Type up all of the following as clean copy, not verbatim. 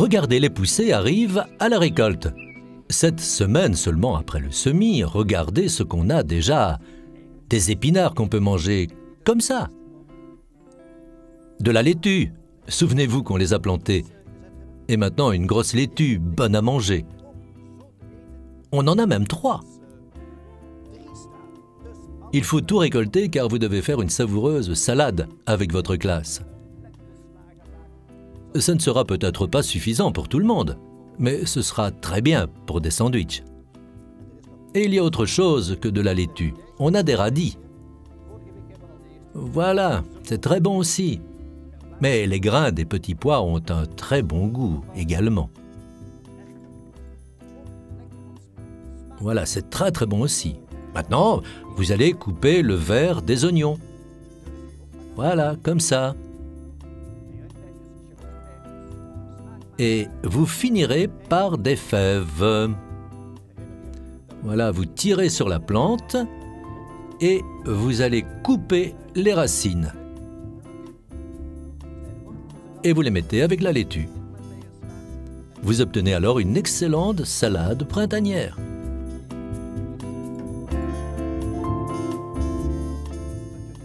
Regardez, les poussées arrivent à la récolte. Cette semaine seulement après le semis, regardez ce qu'on a déjà. Des épinards qu'on peut manger comme ça. De la laitue. Souvenez-vous qu'on les a plantés. Et maintenant, une grosse laitue, bonne à manger. On en a même 3. Il faut tout récolter car vous devez faire une savoureuse salade avec votre classe. Ce ne sera peut-être pas suffisant pour tout le monde, mais ce sera très bien pour des sandwichs. Et il y a autre chose que de la laitue. On a des radis. Voilà, c'est très bon aussi. Mais les grains des petits pois ont un très bon goût également. Voilà, c'est très très bon aussi. Maintenant, vous allez couper le vert des oignons. Voilà, comme ça. Et vous finirez par des fèves. Voilà, vous tirez sur la plante et vous allez couper les racines. Et vous les mettez avec la laitue. Vous obtenez alors une excellente salade printanière.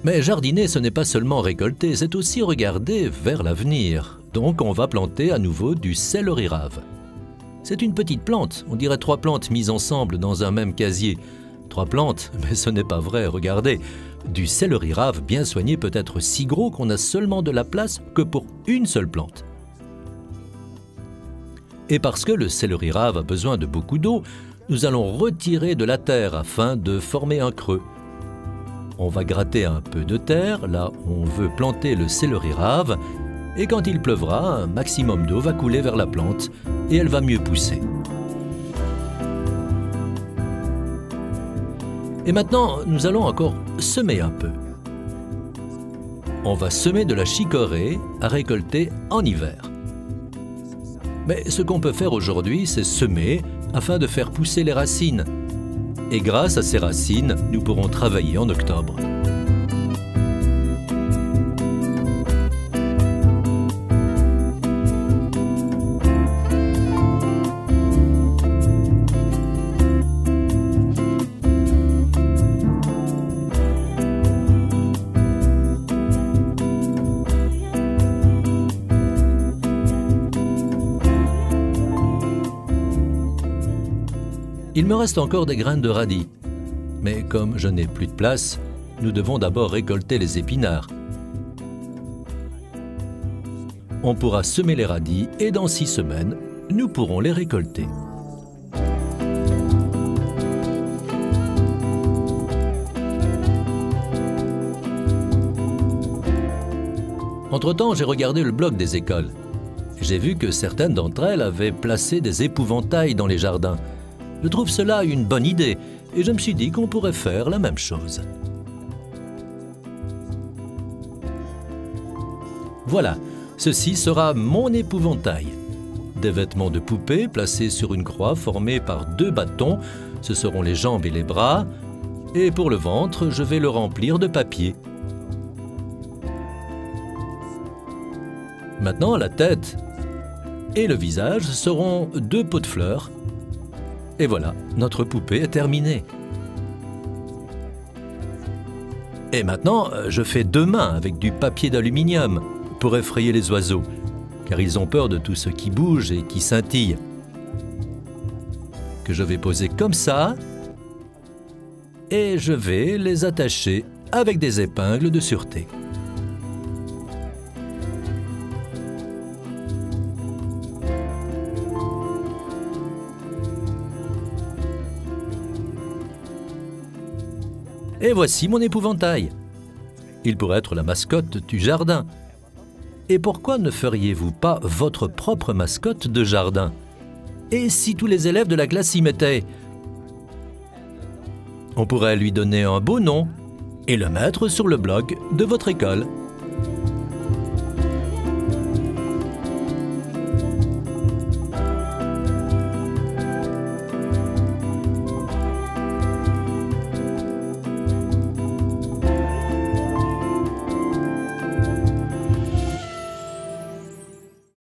Mais jardiner, ce n'est pas seulement récolter, c'est aussi regarder vers l'avenir. Donc on va planter à nouveau du céleri rave. C'est une petite plante, on dirait 3 plantes mises ensemble dans un même casier. 3 plantes, mais ce n'est pas vrai, regardez. Du céleri rave bien soigné peut être si gros qu'on a seulement de la place que pour une seule plante. Et parce que le céleri rave a besoin de beaucoup d'eau, nous allons retirer de la terre afin de former un creux. On va gratter un peu de terre, là où on veut planter le céleri rave, et quand il pleuvra, un maximum d'eau va couler vers la plante et elle va mieux pousser. Et maintenant, nous allons encore semer un peu. On va semer de la chicorée à récolter en hiver. Mais ce qu'on peut faire aujourd'hui, c'est semer afin de faire pousser les racines. Et grâce à ces racines, nous pourrons travailler en octobre. Il me reste encore des graines de radis. Mais comme je n'ai plus de place, nous devons d'abord récolter les épinards. On pourra semer les radis et dans 6 semaines, nous pourrons les récolter. Entre-temps, j'ai regardé le blog des écoles. J'ai vu que certaines d'entre elles avaient placé des épouvantails dans les jardins. Je trouve cela une bonne idée et je me suis dit qu'on pourrait faire la même chose. Voilà, ceci sera mon épouvantail. Des vêtements de poupée placés sur une croix formée par 2 bâtons, ce seront les jambes et les bras. Et pour le ventre, je vais le remplir de papier. Maintenant, la tête et le visage seront 2 pots de fleurs. Et voilà, notre poupée est terminée. Et maintenant, je fais 2 mains avec du papier d'aluminium pour effrayer les oiseaux, car ils ont peur de tout ce qui bouge et qui scintille. Que je vais poser comme ça, et je vais les attacher avec des épingles de sûreté. Et voici mon épouvantail. Il pourrait être la mascotte du jardin. Et pourquoi ne feriez-vous pas votre propre mascotte de jardin? Et si tous les élèves de la classe s'y mettaient? On pourrait lui donner un beau nom et le mettre sur le blog de votre école.